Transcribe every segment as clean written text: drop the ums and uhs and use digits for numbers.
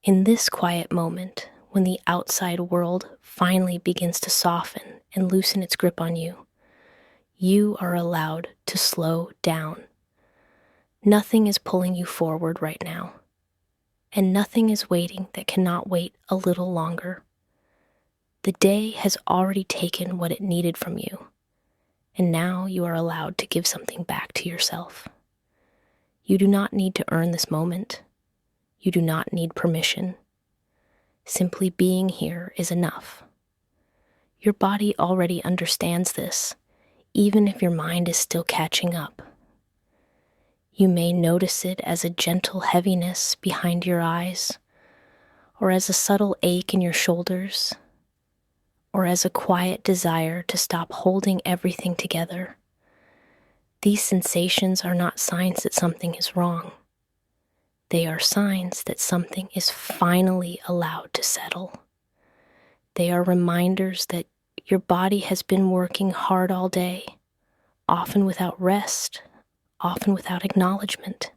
In this quiet moment, when the outside world finally begins to soften and loosen its grip on you, you are allowed to slow down. Nothing is pulling you forward right now, and nothing is waiting that cannot wait a little longer. The day has already taken what it needed from you, and now you are allowed to give something back to yourself. You do not need to earn this moment. You do not need permission. Simply being here is enough. Your body already understands this, even if your mind is still catching up. You may notice it as a gentle heaviness behind your eyes, or as a subtle ache in your shoulders, or as a quiet desire to stop holding everything together. These sensations are not signs that something is wrong. They are signs that something is finally allowed to settle. They are reminders that your body has been working hard all day, often without rest, often without acknowledgement.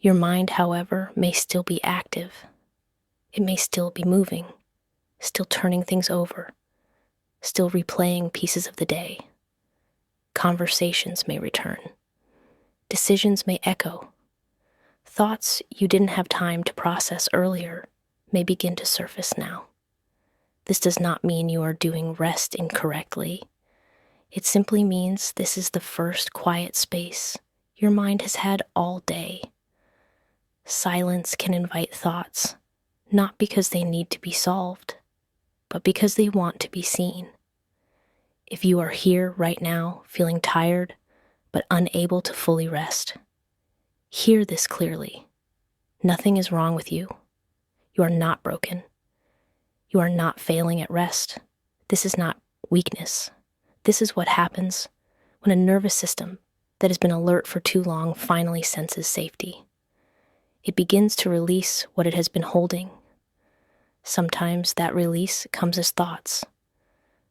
Your mind, however, may still be active. It may still be moving, still turning things over, still replaying pieces of the day. Conversations may return. Decisions may echo. Thoughts you didn't have time to process earlier may begin to surface now. This does not mean you are doing rest incorrectly. It simply means this is the first quiet space your mind has had all day. Silence can invite thoughts, not because they need to be solved, but because they want to be seen. If you are here right now feeling tired but unable to fully rest, hear this clearly. Nothing is wrong with you. You are not broken. You are not failing at rest. This is not weakness. This is what happens when a nervous system that has been alert for too long finally senses safety. It begins to release what it has been holding. Sometimes that release comes as thoughts.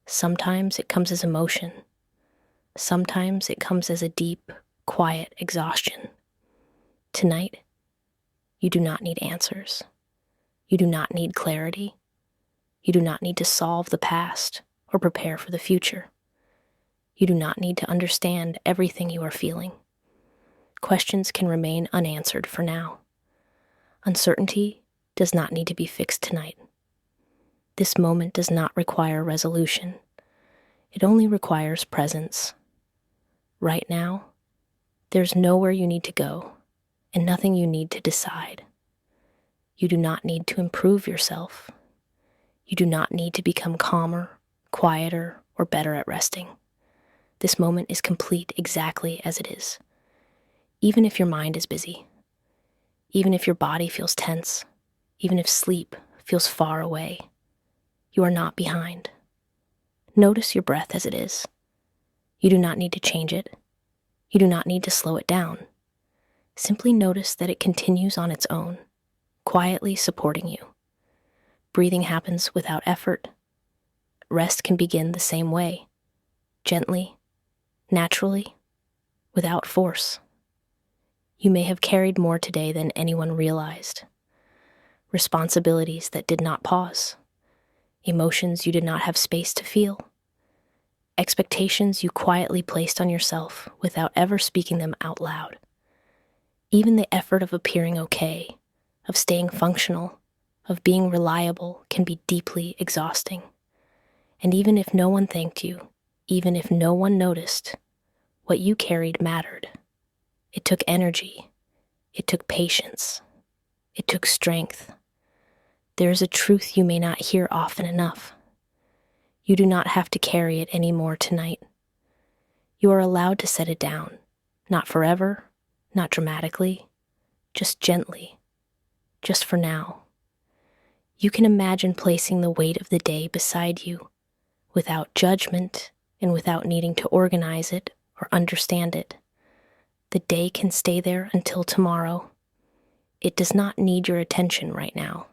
Sometimes it comes as emotion. Sometimes it comes as a deep, quiet exhaustion. Tonight, you do not need answers. You do not need clarity. You do not need to solve the past or prepare for the future. You do not need to understand everything you are feeling. Questions can remain unanswered for now. Uncertainty does not need to be fixed tonight. This moment does not require resolution. It only requires presence. Right now, there's nowhere you need to go and nothing you need to decide. You do not need to improve yourself. You do not need to become calmer, quieter, or better at resting. This moment is complete exactly as it is. Even if your mind is busy, even if your body feels tense, even if sleep feels far away, you are not behind. Notice your breath as it is. You do not need to change it. You do not need to slow it down. Simply notice that it continues on its own, quietly supporting you. Breathing happens without effort. Rest can begin the same way, gently, naturally, without force. You may have carried more today than anyone realized. Responsibilities that did not pause. Emotions you did not have space to feel. Expectations you quietly placed on yourself without ever speaking them out loud. Even the effort of appearing okay, of staying functional, of being reliable can be deeply exhausting. And even if no one thanked you, even if no one noticed, what you carried mattered. It took energy. It took patience. It took strength. There is a truth you may not hear often enough. You do not have to carry it anymore tonight. You are allowed to set it down, not forever, not dramatically, just gently, just for now. You can imagine placing the weight of the day beside you, without judgment and without needing to organize it or understand it. The day can stay there until tomorrow. It does not need your attention right now.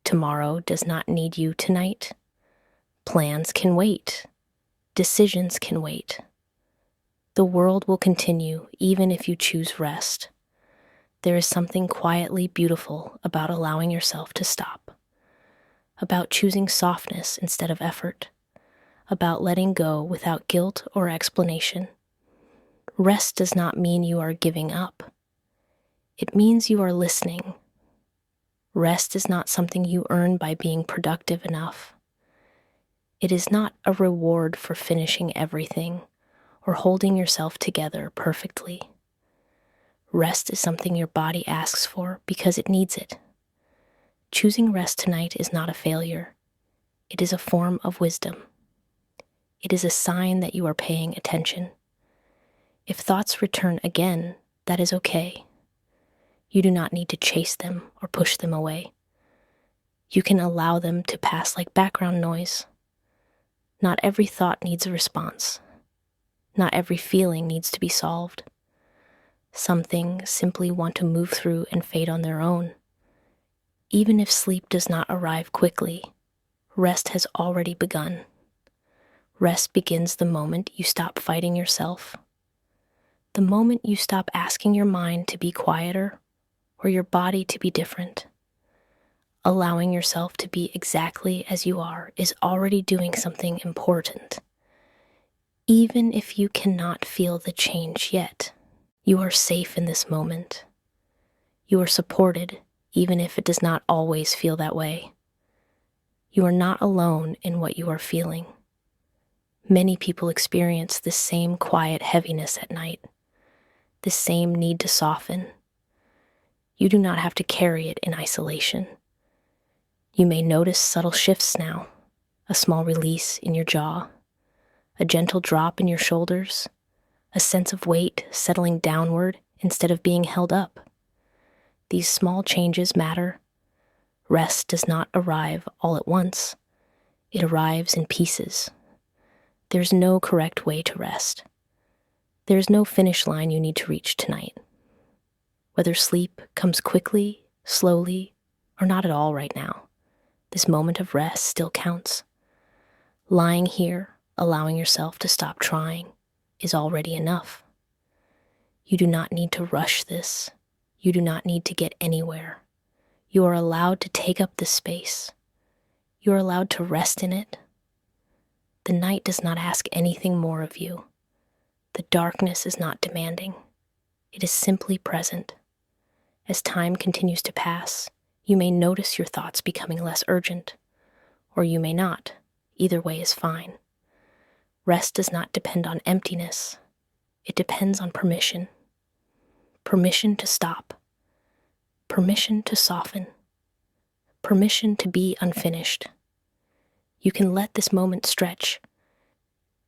Tomorrow does not need you tonight. Plans can wait. Decisions can wait. The world will continue even if you choose rest. There is something quietly beautiful about allowing yourself to stop, about choosing softness instead of effort, about letting go without guilt or explanation. Rest does not mean you are giving up. It means you are listening. Rest is not something you earn by being productive enough. It is not a reward for finishing everything or holding yourself together perfectly. Rest is something your body asks for because it needs it. Choosing rest tonight is not a failure. It is a form of wisdom. It is a sign that you are paying attention. If thoughts return again, that is okay. You do not need to chase them or push them away. You can allow them to pass like background noise. Not every thought needs a response. Not every feeling needs to be solved. Some things simply want to move through and fade on their own. Even if sleep does not arrive quickly, rest has already begun. Rest begins the moment you stop fighting yourself. The moment you stop asking your mind to be quieter or your body to be different. Allowing yourself to be exactly as you are is already doing something important. Even if you cannot feel the change yet, you are safe in this moment. You are supported, even if it does not always feel that way. You are not alone in what you are feeling. Many people experience this same quiet heaviness at night, this same need to soften. You do not have to carry it in isolation. You may notice subtle shifts now, a small release in your jaw, a gentle drop in your shoulders, a sense of weight settling downward instead of being held up. These small changes matter. Rest does not arrive all at once. It arrives in pieces. There's no correct way to rest. There's no finish line you need to reach tonight. Whether sleep comes quickly, slowly, or not at all right now, this moment of rest still counts. Lying here, allowing yourself to stop trying, is already enough. You do not need to rush this. You do not need to get anywhere. You are allowed to take up this space. You are allowed to rest in it. The night does not ask anything more of you. The darkness is not demanding. It is simply present. As time continues to pass, you may notice your thoughts becoming less urgent, or you may not. Either way is fine. Rest does not depend on emptiness. It depends on permission. Permission to stop. Permission to soften. Permission to be unfinished. You can let this moment stretch.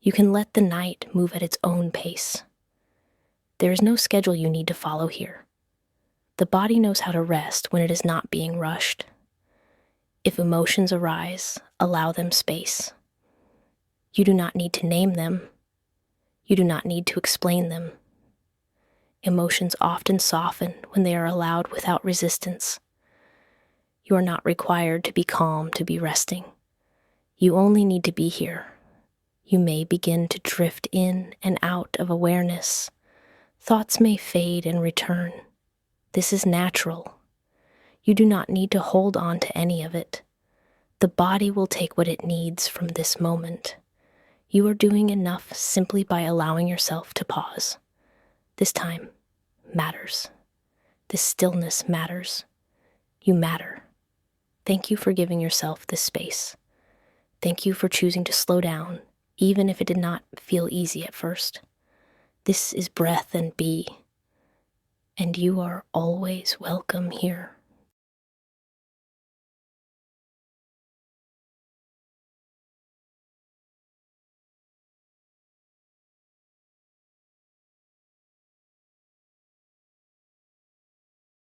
You can let the night move at its own pace. There is no schedule you need to follow here. The body knows how to rest when it is not being rushed. If emotions arise, allow them space. You do not need to name them. You do not need to explain them. Emotions often soften when they are allowed without resistance. You are not required to be calm to be resting. You only need to be here. You may begin to drift in and out of awareness. Thoughts may fade and return. This is natural. You do not need to hold on to any of it. The body will take what it needs from this moment. You are doing enough simply by allowing yourself to pause. This time matters. This stillness matters. You matter. Thank you for giving yourself this space. Thank you for choosing to slow down, even if it did not feel easy at first. This is breath and be, and you are always welcome here.